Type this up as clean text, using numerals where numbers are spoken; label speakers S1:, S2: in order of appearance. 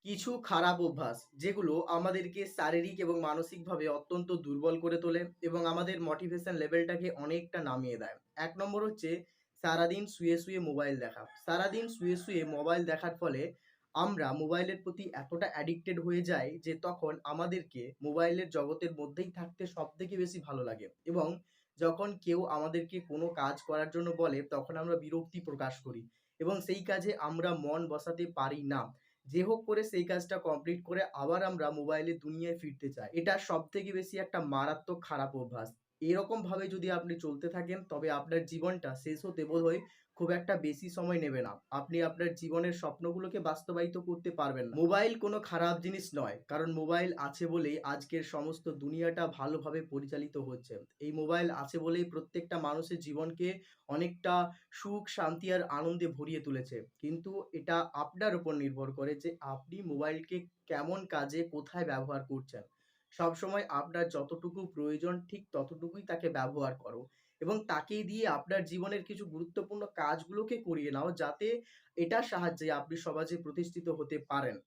S1: কিছু খারাপ অভ্যাস যেগুলো আমাদেরকে শারীরিক এবং মানসিকভাবে অত্যন্ত দুর্বল করে তোলে এবং আমাদের মোটিভেশন লেভেলটাকে অনেকটা নামিয়ে দেয়। ১ নম্বর হচ্ছে সারাদিন শুয়ে মোবাইল দেখা। সারাদিন শুয়ে মোবাইল দেখার ফলে আমরা মোবাইলের প্রতি এতটা অ্যাডিক্টেড হয়ে যাই যে তখন আমাদেরকে মোবাইলের জগতের মধ্যেই থাকতে সবথেকে বেশি ভালো লাগে এবং যখন কেউ আমাদেরকে কোনো কাজ করার জন্য বলে তখন আমরা বিরক্তি প্রকাশ করি এবং সেই কাজে আমরা মন বসাতে পারি না। যে হোক করে সেই কাজটা কমপ্লিট করে আবার আমরা মোবাইলের দুনিয়ায় ফিরতে চাই। এটা সবথেকে বেশি একটা মারাত্মক খারাপ অভ্যাস। এরকমভাবে যদি আপনি চলতে থাকেন তবে আপনার জীবনটা শেষ হতে বোধহয় খুব একটা বেশি সময় নেবে না। আপনি আপনার জীবনের স্বপ্নগুলোকে বাস্তবায়িত করতে পারবেন না। মোবাইল কোনো খারাপ জিনিস নয়। কারণ মোবাইল আছে বলেই আজকের সমস্ত দুনিয়াটা ভালোভাবে পরিচালিত হচ্ছে। এই মোবাইল আছে বলেই প্রত্যেকটা মানুষের জীবনকে অনেকটা সুখ, শান্তি আর আনন্দে ভরিয়ে তুলেছে। কিন্তু এটা আপনার উপর নির্ভর করে যে আপনি মোবাইলকে কেমন কাজে কোথায় ব্যবহার করছেন। সবসময় আপনার যতটুকু প্রয়োজন ঠিক ততটুকুই তাকে ব্যবহার করো এবং তাকে দিয়ে আপনার জীবনের কিছু গুরুত্বপূর্ণ কাজগুলোকে করিয়ে নাও যাতে এটার সাহায্যে আপনি সমাজে প্রতিষ্ঠিত হতে পারেন।